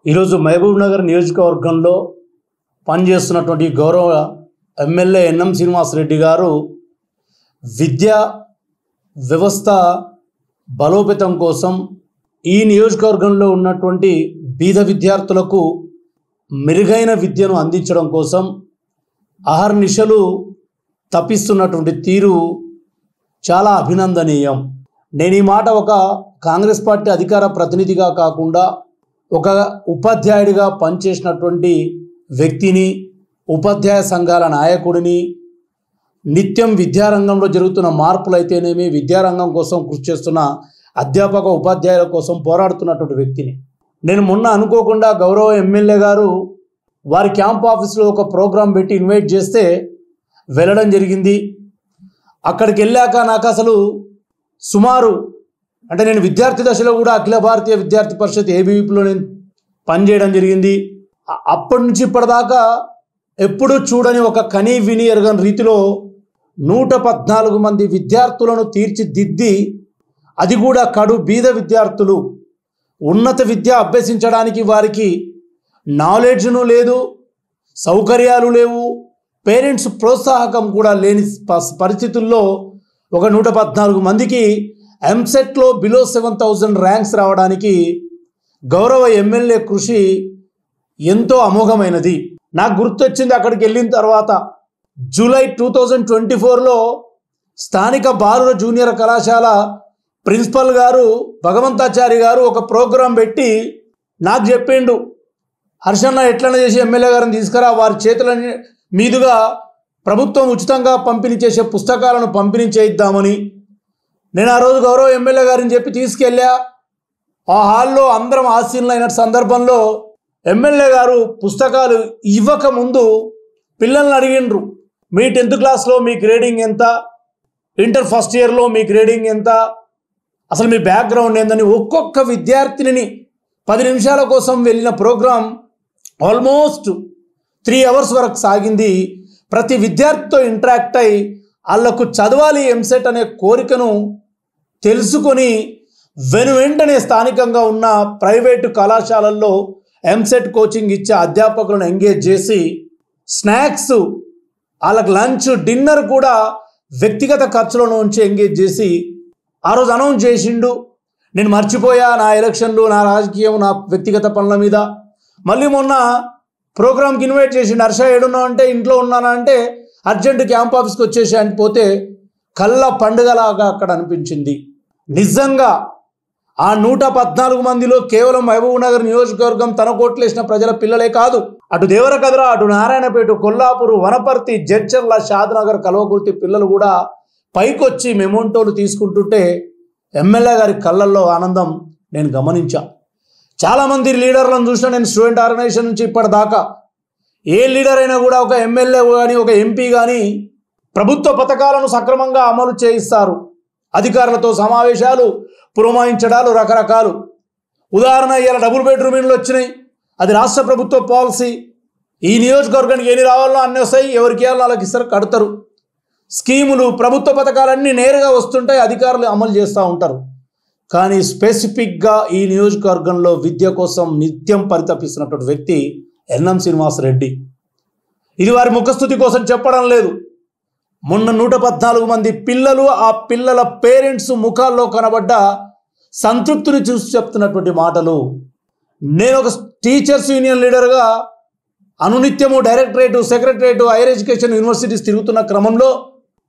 ఈరోజు మహబూబ్ నగర్ నియోజకవర్గంలో పనిచేస్తున్నటువంటి గౌరవ ఎమ్మెల్యే ఎన్ఎం శ్రీనివాసరెడ్డి గారు విద్యా వ్యవస్థ బలోపేతం కోసం ఈ నియోజకవర్గంలో ఉన్నటువంటి బీద విద్యార్థులకు మెరుగైన విద్యను అందించడం కోసం అహర్నిశలు తప్పిస్తున్నటువంటి తీరు చాలా అభినందనీయం. నేను ఈ మాట ఒక కాంగ్రెస్ పార్టీ అధికార ప్రతినిధిగా కాకుండా ఒక ఉపాధ్యాయుడిగా పనిచేసినటువంటి వ్యక్తిని, ఉపాధ్యాయ సంఘాల నాయకుడిని, నిత్యం విద్యారంగంలో జరుగుతున్న మార్పులైతేనేమి విద్యారంగం కోసం కృషి చేస్తున్న అధ్యాపక ఉపాధ్యాయుల కోసం పోరాడుతున్నటువంటి వ్యక్తిని. నేను మొన్న అనుకోకుండా గౌరవ ఎమ్మెల్యే గారు వారి క్యాంప్ ఆఫీస్లో ఒక ప్రోగ్రాం పెట్టి ఇన్వైట్ చేస్తే వెళ్ళడం జరిగింది. అక్కడికి వెళ్ళాక నాకు అసలు సుమారు అంటే నేను విద్యార్థి దశలో కూడా అఖిల భారతీయ విద్యార్థి పరిషత్ ఏబీవీపీలో నేను పనిచేయడం జరిగింది. అప్పటి నుంచి ఇప్పటిదాకా ఎప్పుడూ చూడని ఒక కనీ విని ఎరగని రీతిలో 114 మంది విద్యార్థులను తీర్చిదిద్ది, అది కూడా కడు బీద విద్యార్థులు, ఉన్నత విద్య అభ్యసించడానికి వారికి నాలెడ్జ్ను లేదు, సౌకర్యాలు లేవు, పేరెంట్స్ ప్రోత్సాహకం కూడా లేని పరిస్థితుల్లో ఒక 114 మందికి ఎంసెట్లో బిలో 7000 ర్యాంక్స్ రావడానికి గౌరవ ఎమ్మెల్యే కృషి ఎంతో అమోఘమైనది. నాకు గుర్తొచ్చింది అక్కడికి వెళ్ళిన తర్వాత జూలై 2024లో స్థానిక బాలుర జూనియర్ కళాశాల ప్రిన్సిపల్ గారు భగవంతాచారి గారు ఒక ప్రోగ్రాం పెట్టి నాకు చెప్పిండు, హర్షన్న ఎట్లనే చేసి ఎమ్మెల్యే గారిని తీసుకురా, వారి చేతుల మీదుగా ప్రభుత్వం ఉచితంగా పంపిణీ చేసే పుస్తకాలను పంపిణీ చేయిద్దామని. నేను ఆ రోజు గౌరవ ఎమ్మెల్యే గారిని చెప్పి తీసుకెళ్ళా. ఆ హాల్లో అందరం ఆసీనులైన సందర్భంలో ఎమ్మెల్యే గారు పుస్తకాలు ఇవ్వకముందు పిల్లల్ని అడిగిండ్రు, మీ 10th క్లాస్లో మీ గ్రేడింగ్ ఎంత, ఇంటర్ ఫస్ట్ ఇయర్లో మీ గ్రేడింగ్ ఎంత, అసలు మీ బ్యాక్గ్రౌండ్ ఏందని ఒక్కొక్క విద్యార్థిని 10 నిమిషాల కోసం వెళ్ళిన ప్రోగ్రాం ఆల్మోస్ట్ 3 hours వరకు సాగింది. ప్రతి విద్యార్థితో ఇంటరాక్ట్ అయి వాళ్ళకు చదవాలి ఎంసెట్ అనే కోరికను తెలుసుకొని వెంటనే స్థానికంగా ఉన్న ప్రైవేటు కళాశాలల్లో ఎంసెట్ కోచింగ్ ఇచ్చే అధ్యాపకులను ఎంగేజ్ చేసి స్నాక్స్, వాళ్ళకి లంచ్, డిన్నర్ కూడా వ్యక్తిగత ఖర్చుల నుంచి ఎంగేజ్ చేసి ఆ రోజు అనౌన్స్ చేసిండు. నేను మర్చిపోయా నా ఎలక్షన్లు, నా రాజకీయం, నా వ్యక్తిగత పనుల మీద. మళ్ళీ మొన్న ప్రోగ్రామ్కి ఇన్వైట్ చేసిండు. హర్ష ఏడున్నావు అంటే ఇంట్లో ఉన్నానా అంటే అర్జెంట్ క్యాంప్ ఆఫీస్కి వచ్చేసి అని పోతే కళ్ళ పండుగలాగా అక్కడ అనిపించింది. నిజంగా ఆ 114 మందిలో కేవలం మహబూబ్ నగర్ నియోజకవర్గం తన కోట్లేసిన ప్రజల పిల్లలే కాదు, అటు దేవరకద్ర, అటు నారాయణపేట, కొల్లాపూర్, వనపర్తి, జడ్చర్ల, షాద్నగర్, కల్వకుర్తి పిల్లలు కూడా పైకొచ్చి మెమోంటోలు తీసుకుంటుంటే ఎమ్మెల్యే గారి కళ్ళల్లో ఆనందం నేను గమనించా. చాలామంది లీడర్లను చూసినా నేను స్టూడెంట్ ఆర్గనైజేషన్ నుంచి ఇప్పటిదాకా ఏ లీడర్ అయినా కూడా ఒక ఎమ్మెల్యే కానీ ఒక ఎంపీ కానీ ప్రభుత్వ పథకాలను సక్రమంగా అమలు చేయిస్తారు. అధికారులతో సమావేశాలు, పురమాయించడాలు రకరకాలు. ఉదాహరణ ఇవాళ డబుల్ బెడ్రూమ్ ఇండ్లు వచ్చినాయి, అది రాష్ట్ర ప్రభుత్వ పాలసీ. ఈ నియోజకవర్గానికి ఎన్ని రావాలో అన్నీ వస్తాయి, ఎవరికి ఇవ్వాలో వాళ్ళకి ఇస్తారు, కడతారు. స్కీములు, ప్రభుత్వ పథకాలన్నీ నేరుగా వస్తుంటాయి, అధికారులు అమలు చేస్తూ ఉంటారు. కానీ స్పెసిఫిక్గా ఈ నియోజకవర్గంలో విద్య కోసం నిత్యం పరితపిస్తున్నటువంటి వ్యక్తి ఎన్ఎం శ్రీనివాసరెడ్డి. ఇది వారి ముఖస్థుతి కోసం చెప్పడం లేదు. మొన్న 114 మంది పిల్లలు, ఆ పిల్లల పేరెంట్స్ ముఖాల్లో కనబడ్డ సంతృప్తిని చూసి చెప్తున్నటువంటి మాటలు. నేను ఒక టీచర్స్ యూనియన్ లీడర్గా అనునిత్యము directorate, secretariat, higher education universities తిరుగుతున్న క్రమంలో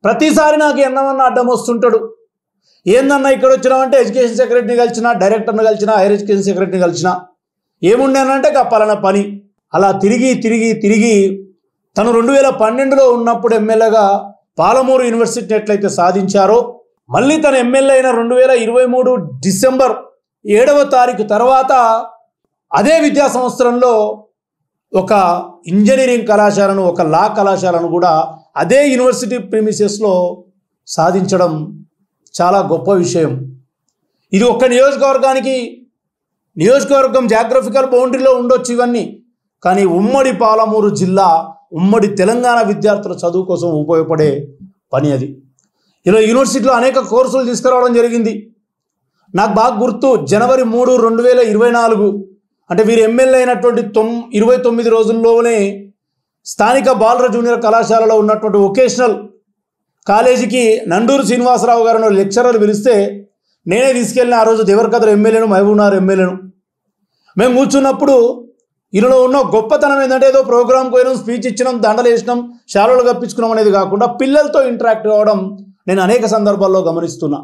ప్రతిసారి నాకు ఎన్నమన్నా అడ్డం వస్తుంటాడు. ఏందన్నా ఇక్కడ వచ్చినామంటే ఎడ్యుకేషన్ సెక్రటరీని కలిసిన, డైరెక్టర్ని కలిసిన, హైయర్ ఎడ్యుకేషన్ సెక్రటరీని కలిసిన, ఏముండేనంటే పలానా పని. అలా తిరిగి తిరిగి తిరిగి తను 2012లో ఉన్నప్పుడు ఎమ్మెల్యేగా పాలమూరు యూనివర్సిటీని ఎట్లయితే సాధించారో, మళ్ళీ తను ఎమ్మెల్యే అయిన 2023 డిసెంబర్ 7వ తారీఖు తర్వాత అదే విద్యా సంవత్సరంలో ఒక ఇంజనీరింగ్ కళాశాలను, ఒక లా కళాశాలను కూడా అదే యూనివర్సిటీ ప్రిమిసెస్లో సాధించడం చాలా గొప్ప విషయం. ఇది ఒక్క నియోజకవర్గం జాగ్రఫికల్ బౌండరీలో ఉండొచ్చు ఇవన్నీ, కానీ ఉమ్మడి పాలమూరు జిల్లా, ఉమ్మడి తెలంగాణ విద్యార్థుల చదువు కోసం ఉపయోగపడే పని అది. ఇలా యూనివర్సిటీలో అనేక కోర్సులు తీసుకురావడం జరిగింది. నాకు బాగా గుర్తు, జనవరి 3, 2024 అంటే వీరు ఎమ్మెల్యే అయినటువంటి 29 రోజుల్లోనే స్థానిక బాలుర జూనియర్ కళాశాలలో ఉన్నటువంటి వొకేషనల్ కాలేజీకి నండూరు శ్రీనివాసరావు గారు లెక్చరర్ పిలిస్తే నేనే తీసుకెళ్ళిన ఆ రోజు దేవరకద్ర ఎమ్మెల్యేను, మహబూబ్నగర్ ఎమ్మెల్యేను. మేము కూర్చున్నప్పుడు ఈయనలో ఉన్న గొప్పతనం ఏంటంటే ఏదో ప్రోగ్రామ్కి పోయినాం, స్పీచ్ ఇచ్చినాం, దండలు వేసినాం, శాలువలు కప్పించుకున్నాం అనేది కాకుండా పిల్లలతో ఇంటరాక్ట్ అవ్వడం నేను అనేక సందర్భాల్లో గమనిస్తున్నా.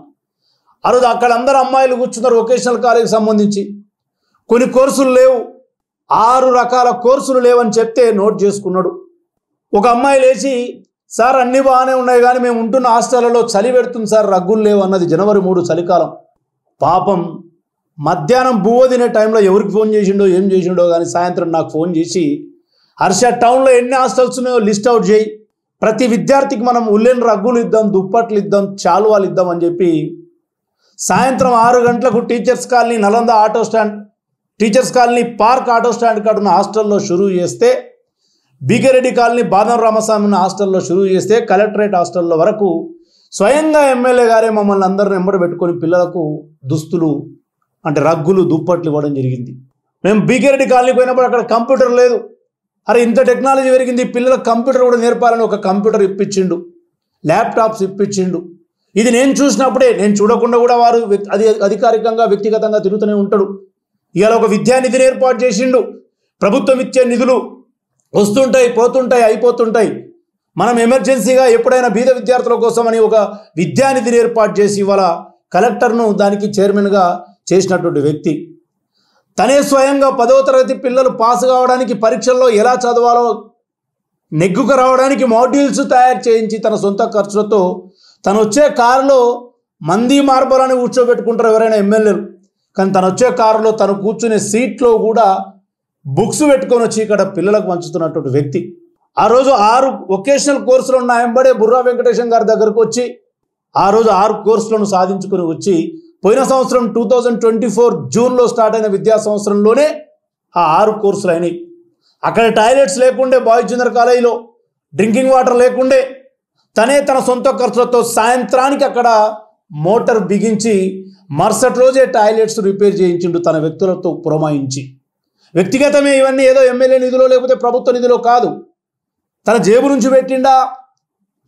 ఆ రోజు అక్కడ అందరు అమ్మాయిలు కూర్చున్నారు వొకేషనల్ కాలేజీకి సంబంధించి. కొన్ని కోర్సులు లేవు, 6 రకాల కోర్సులు లేవని చెప్తే నోట్ చేసుకున్నాడు. ఒక అమ్మాయి లేచి, సార్ అన్నీ బాగానే ఉన్నాయి కానీ మేము ఉంటున్న హాస్టళ్లలో చలి పెడుతుంది సార్, రగ్గులు లేవు అన్నది. జనవరి 3 చలికాలం. పాపం మధ్యాహ్నం బువ్వ తినే టైంలో ఎవరికి ఫోన్ చేసిండో ఏం చేసిండో కానీ సాయంత్రం నాకు ఫోన్ చేసి, హర్ష టౌన్లో ఎన్ని హాస్టల్స్ ఉన్నాయో లిస్ట్ అవుట్ చేయి, ప్రతి విద్యార్థికి మనం ఉల్లెన్ రగ్గులు ఇద్దాం, దుప్పట్లు ఇద్దాం, చాలువాలు ఇద్దాం అని చెప్పి సాయంత్రం 6 గంటలకు teachers colony Nalanda auto stand, teachers colony park auto stand కాడ ఉన్న హాస్టల్లో షురూ చేస్తే, బీకే రెడ్డి కాలనీ బాదం రామస్వామి ఉన్న హాస్టల్లో షురూ చేస్తే, కలెక్టరేట్ హాస్టల్లో వరకు స్వయంగా ఎమ్మెల్యే గారే మమ్మల్ని అందరిని వెంబడి పెట్టుకొని పిల్లలకు దుస్తులు అంటే రగ్గులు, దుప్పట్లు ఇవ్వడం జరిగింది. మేము బీకే రెడ్డి కాలనీకి పోయినప్పుడు అక్కడ కంప్యూటర్ లేదు. అరే ఇంత టెక్నాలజీ పెరిగింది, పిల్లలకు కంప్యూటర్ కూడా నేర్పాలని ఒక కంప్యూటర్ ఇప్పించిండు, ల్యాప్టాప్స్ ఇప్పించిండు. ఇది నేను చూసినప్పుడే, నేను చూడకుండా కూడా వారు అధికారికంగా వ్యక్తిగతంగా తిరుగుతూనే ఉంటాడు. ఇవాళ ఒక విద్యానిధిని ఏర్పాటు చేసిండు. ప్రభుత్వం ఇచ్చే నిధులు వస్తుంటాయి, పోతుంటాయి, అయిపోతుంటాయి. మనం ఎమర్జెన్సీగా ఎప్పుడైనా బీద విద్యార్థుల కోసమని ఒక విద్యానిధిని ఏర్పాటు చేసి ఇవాళ కలెక్టర్ను దానికి చైర్మన్గా చేసినటువంటి వ్యక్తి. తనే స్వయంగా 10వ తరగతి పిల్లలు పాస్ కావడానికి పరీక్షల్లో ఎలా చదవాలో నెగ్గుకు రావడానికి మాడ్యూల్స్ తయారు చేయించి తన సొంత ఖర్చులతో తను వచ్చే కారులో మంది మార్బలని కూర్చోబెట్టుకుంటారు ఎవరైనా ఎమ్మెల్యేలు, కానీ తను వచ్చే కారులో తను కూర్చునే సీట్లో కూడా బుక్స్ పెట్టుకొని వచ్చి ఇక్కడ పిల్లలకు పంచుతున్నటువంటి వ్యక్తి. ఆ రోజు 6 వొకేషనల్ కోర్సులు ఉన్న వెంబడే బుర్రా వెంకటేశం గారి దగ్గరకు వచ్చి ఆ రోజు 6 కోర్సులను సాధించుకొని వచ్చి పోయిన సంవత్సరం 2024 జూన్లో స్టార్ట్ అయిన విద్యా సంవత్సరంలోనే ఆ 6 కోర్సులు అయినాయి. అక్కడ టాయిలెట్స్ లేకుండే బాయ్స్ జూనియర్ కాలేజీలో, డ్రింకింగ్ వాటర్ లేకుండే తనే తన సొంత ఖర్చులతో సాయంత్రానికి అక్కడ మోటార్ బిగించి మరుసటి రోజే టాయిలెట్స్ రిపేర్ చేయించిండు తన వ్యక్తులతో పురమాయించి. వ్యక్తిగతమే ఇవన్నీ, ఏదో ఎమ్మెల్యే నిధిలో లేకపోతే ప్రభుత్వ నిధిలో కాదు, తన జేబు నుంచి పెట్టిండా,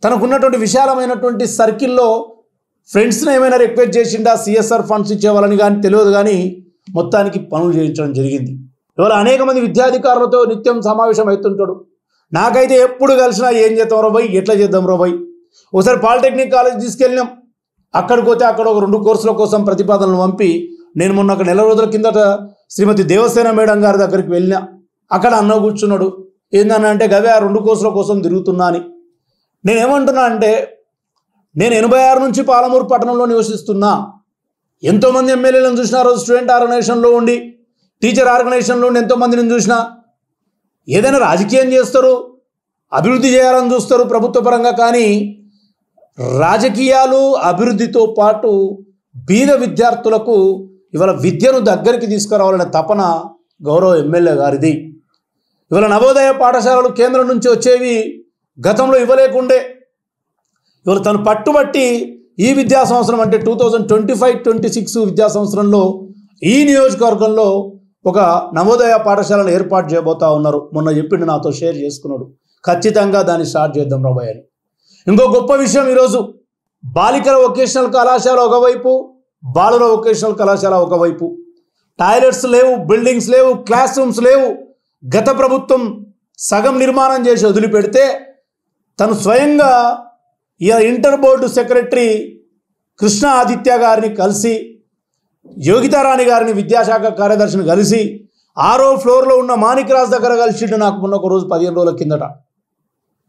తనకున్నటువంటి విశాలమైనటువంటి సర్కిల్లో ఫ్రెండ్స్ని ఏమైనా రిక్వెస్ట్ చేసిండా, సిఎస్ఆర్ ఫండ్స్ ఇచ్చేవాళ్ళని కానీ తెలియదు, కానీ మొత్తానికి పనులు చేయించడం జరిగింది. ఇవాళ అనేక మంది విద్యాధికారులతో నిత్యం సమావేశం అవుతుంటాడు. నాకైతే ఎప్పుడు కలిసినా ఏం చేద్దాం రా భయ్, ఎట్లా చేద్దాం రా భయ్. ఒకసారి పాలిటెక్నిక్ కాలేజ్ తీసుకెళ్ళినాం, అక్కడికి పోతే అక్కడ ఒక 2 కోర్సుల కోసం ప్రతిపాదనలు పంపి నేను మొన్న ఒక నెల రోజుల కిందట శ్రీమతి దేవసేన మేడం గారి దగ్గరికి వెళ్ళినా. అక్కడ అన్న కూర్చున్నాడు, ఏందన్నా అంటే గవే ఆ 2 కోర్సుల కోసం తిరుగుతున్నా అని. నేనేమంటున్నా అంటే, నేను 86 నుంచి పాలమూరు పట్టణంలో నివసిస్తున్నా. ఎంతోమంది ఎమ్మెల్యేలను చూసినా, రోజు స్టూడెంట్ ఆర్గనైజేషన్లో ఉండి, టీచర్ ఆర్గనైజేషన్లో ఉండి ఎంతోమందిని చూసినా. ఏదైనా రాజకీయం చేస్తారు, అభివృద్ధి చేయాలని చూస్తారు ప్రభుత్వ పరంగా, కానీ రాజకీయాలు అభివృద్ధితో పాటు బీద విద్యార్థులకు ఇవాళ విద్యను దగ్గరికి తీసుకురావాలనే తపన గౌరవ ఎమ్మెల్యే గారిది. ఇవాళ నవోదయ పాఠశాలలు కేంద్రం నుంచి వచ్చేవి గతంలో ఇవ్వలేకుండే, ఇవాళ తను పట్టుబట్టి ఈ విద్యా సంవత్సరం అంటే 2025-26 విద్యా సంవత్సరంలో ఈ నియోజకవర్గంలో ఒక నవోదయ పాఠశాలను ఏర్పాటు చేయబోతా ఉన్నారు. మొన్న చెప్పిండు, నాతో షేర్ చేసుకున్నాడు. ఖచ్చితంగా దాన్ని స్టార్ట్ చేద్దాం రాబోయే అని. ఇంకో గొప్ప విషయం, ఈరోజు బాలికల వొకేషనల్ కళాశాల ఒకవైపు, బాలుర వొకేషనల్ కళాశాల ఒకవైపు. టాయిలెట్స్ లేవు, బిల్డింగ్స్ లేవు, క్లాస్ రూమ్స్ లేవు. గత ప్రభుత్వం సగం నిర్మాణం చేసి వదిలిపెడితే తను స్వయంగా inter board secretary Krishna Aditya గారిని కలిసి, యోగితారాణి గారిని విద్యాశాఖ కార్యదర్శిని కలిసి 6వ ఫ్లోర్లో ఉన్న మాణిక్రాజ్ దగ్గర కలిసిండు నాకు మొన్న ఒక రోజు 15 రోజుల కిందట.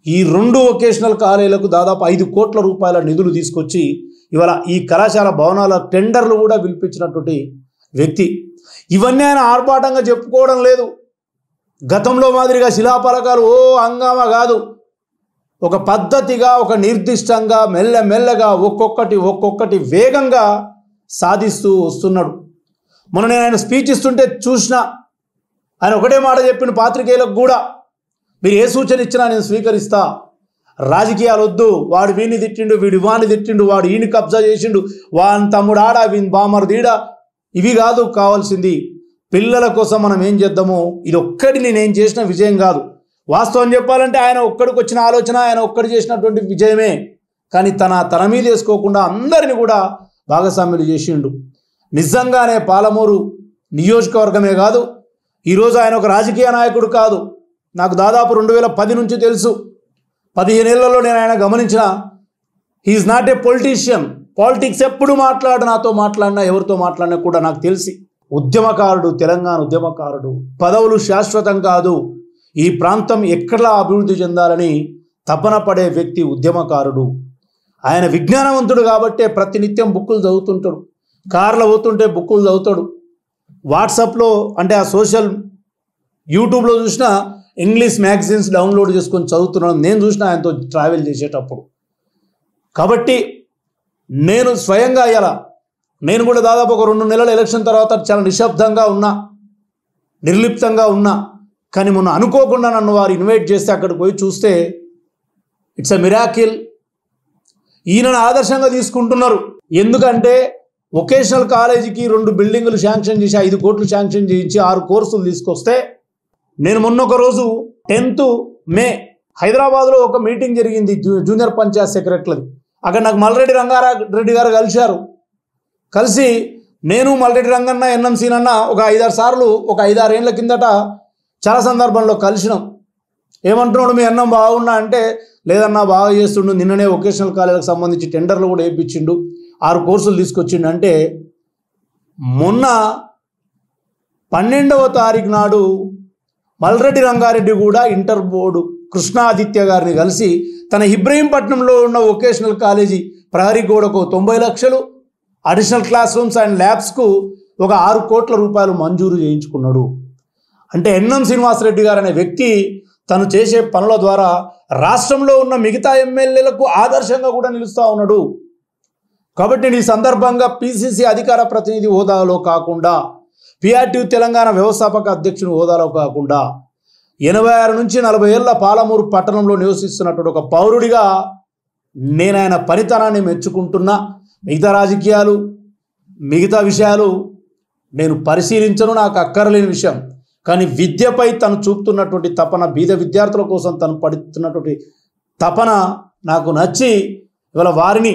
ఈ 2 వొకేషనల్ కాలేజీలకు దాదాపు 5 కోట్ల రూపాయల నిధులు తీసుకొచ్చి ఇవాళ ఈ కళాశాల భవనాల టెండర్లు కూడా పిలిపించినటువంటి వ్యక్తి. ఇవన్నీ ఆయన ఆర్భాటంగా చెప్పుకోవడం లేదు. గతంలో మాదిరిగా శిలాఫలకాలు హంగామా కాదు, ఒక పద్ధతిగా, ఒక నిర్దిష్టంగా, మెల్లమెల్లగా ఒక్కొక్కటి వేగంగా సాధిస్తూ వస్తున్నాడు. మొన్న నేను ఆయన స్పీచ్ ఇస్తుంటే చూసినా, ఆయన ఒకటే మాట చెప్పిన పాత్రికేయులకు కూడా, మీరు ఏ సూచన ఇచ్చినా నేను స్వీకరిస్తా, రాజకీయాలు వద్దు, వాడు వీడిని తిట్టిండు, వీడు వాడిని తిట్టిండు, వాడు ఈయన కబ్జా చేసిండు, వాని తమ్ముడు ఆడ, వీని బామర్దీడ, ఇవి కాదు కావాల్సింది, పిల్లల కోసం మనం ఏం చేద్దామో ఇది ఒక్కటి నేనేం చేసిన విజయం కాదు. వాస్తవం చెప్పాలంటే ఆయన ఒక్కడికి వచ్చిన ఆలోచన, ఆయన ఒక్కడి చేసినటువంటి విజయమే. కానీ తన మీద వేసుకోకుండా అందరిని కూడా భాగస్వామ్యులు చేసిండు. నిజంగానే పాలమూరు నియోజకవర్గమే కాదు, ఈరోజు ఆయన ఒక రాజకీయ నాయకుడు కాదు. నాకు దాదాపు 2010 నుంచి తెలుసు. 15 ఏళ్లలో నేను ఆయన గమనించిన he is not a politician. Politics ఎప్పుడు నాతో మాట్లాడినా, ఎవరితో మాట్లాడినా కూడా నాకు తెలిసి ఉద్యమకారుడు, తెలంగాణ ఉద్యమకారుడు. పదవులు శాశ్వతం కాదు, ఈ ప్రాంతం ఎక్కడా అభివృద్ధి చెందాలని తపన పడే వ్యక్తి ఉద్యమకారుడు. ఆయన విజ్ఞానవంతుడు కాబట్టే ప్రతినిత్యం బుక్కులు చదువుతుంటాడు. కార్లో పోతుంటే బుక్కులు చదువుతాడు. వాట్సాప్లో అంటే ఆ సోషల్ యూట్యూబ్లో చూసిన ఇంగ్లీష్ మ్యాగజైన్స్ డౌన్లోడ్ చేసుకొని చదువుతున్నాను. నేను చూసిన ఆయనతో ట్రావెల్ చేసేటప్పుడు. కాబట్టి నేను స్వయంగా అయ్యాల నేను కూడా దాదాపు ఒక 2 నెలల ఎలక్షన్ తర్వాత చాలా నిశ్శబ్దంగా ఉన్నా, నిర్లిప్తంగా ఉన్నా. కానీ మొన్న అనుకోకుండా నన్ను వారు ఇన్వైట్ చేస్తే అక్కడికి పోయి చూస్తే ఇట్స్ ఎ మిరాకిల్. ఈయనను ఆదర్శంగా తీసుకుంటున్నారు. ఎందుకంటే వొకేషనల్ కాలేజీకి 2 బిల్డింగులు శాంక్షన్ చేసి 5 కోట్లు శాంక్షన్ చేయించి 6 కోర్సులు తీసుకొస్తే, నేను మొన్న ఒక రోజు 10th మే హైదరాబాద్లో ఒక మీటింగ్ జరిగింది జూనియర్ పంచాయత్ సెక్రటరీది. అక్కడ నాకు మల్రెడ్డి రంగారెడ్డి గారు కలిసి నేను మల్రెడ్డి రంగన్న ఎన్ఎంసీనన్న ఒక 5-6 సార్లు ఒక 5-6 ఏళ్ల కిందట చాలా సందర్భంలో కలిసినాం. ఏమంటున్నాడు మీ అన్నం బాగున్నా అంటే, లేదన్నా బాగా చేస్తుండు, నిన్ననే వొకేషనల్ కాలేజీకి సంబంధించి టెండర్లు కూడా వేయించిండు, 6 కోర్సులు తీసుకొచ్చిండు. అంటే మొన్న 12వ తారీఖు నాడు మల్రెడ్డి రంగారెడ్డి కూడా ఇంటర్ బోర్డు కృష్ణాదిత్య గారిని కలిసి తన ఇబ్రహీంపట్నంలో ఉన్న వొకేషనల్ కాలేజీ ప్రహరీ గోడకు 90 లక్షలు, అడిషనల్ క్లాస్ రూమ్స్ అండ్ ల్యాబ్స్కు ఒక 6 కోట్ల రూపాయలు మంజూరు చేయించుకున్నాడు. అంటే ఎన్ఎం శ్రీనివాసరెడ్డి గారు అనే వ్యక్తి తను చేసే పనుల ద్వారా రాష్ట్రంలో ఉన్న మిగతా ఎమ్మెల్యేలకు ఆదర్శంగా కూడా నిలుస్తూ ఉన్నాడు. కాబట్టి ఈ సందర్భంగా పిసిసి అధికార ప్రతినిధి హోదాలో కాకుండా, పిఆర్టీ తెలంగాణ వ్యవస్థాపక అధ్యక్షుని హోదాలో కాకుండా 86 నుంచి 40 ఏళ్ల పాలమూరు పట్టణంలో నివసిస్తున్నటువంటి ఒక పౌరుడిగా నేను ఆయన పనితనాన్ని మెచ్చుకుంటున్నా. మిగతా రాజకీయాలు, మిగతా విషయాలు నేను పరిశీలించను, నాకు అక్కర్లేని విషయం. కానీ విద్యపై తను చూపుతున్నటువంటి తపన, బీద విద్యార్థుల కోసం తను పడుతున్నటువంటి తపన నాకు నచ్చి ఇవాళ వారిని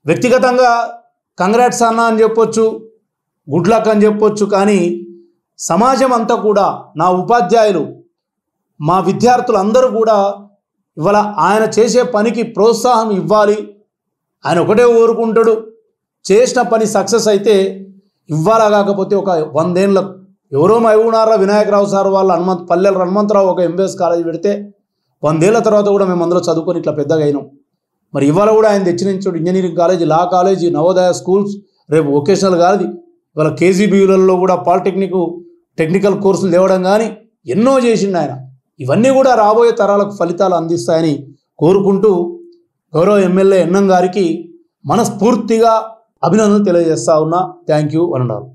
వ్యక్తిగతంగా కంగ్రాట్స్ అన్న అని చెప్పొచ్చు, గుడ్ లక్ అని చెప్పొచ్చు. కానీ సమాజం అంతా కూడా, నా ఉపాధ్యాయులు, మా విద్యార్థులు అందరూ కూడా ఇవాళ ఆయన చేసే పనికి ప్రోత్సాహం ఇవ్వాలి. ఆయన ఒకటే కోరుకుంటాడు, చేసిన పని సక్సెస్ అయితే ఇవ్వాలా, కాకపోతే ఒక 100 ఏళ్ళ ఎవరో మహబూబ్నగర్లో వినాయకరావు సార్ వాళ్ళ పల్లెల హనుమంతరావు ఒక ఎంబీఎస్ కాలేజీ పెడితే 100 ఏళ్ల తర్వాత కూడా మేము అందులో చదువుకొని ఇట్లా పెద్దగా అయినాం. మరి ఇవాళ కూడా ఆయన తెచ్చినంచుడు engineering college, law college, Navodaya schools, రేపు వొకేషనల్ కాలేజీ, ఇవాళ కేజీబీలలో కూడా టెక్నికల్ కోర్సులు తేవడం కానీ ఎన్నో చేసిండు ఆయన. ఇవన్నీ కూడా రాబోయే తరాలకు ఫలితాలు అందిస్తాయని కోరుకుంటూ గౌరవ ఎమ్మెల్యే ఎన్ఎం గారికి మనస్ఫూర్తిగా అభినందనలు తెలియజేస్తా ఉన్నా. Thank you అనండాలు.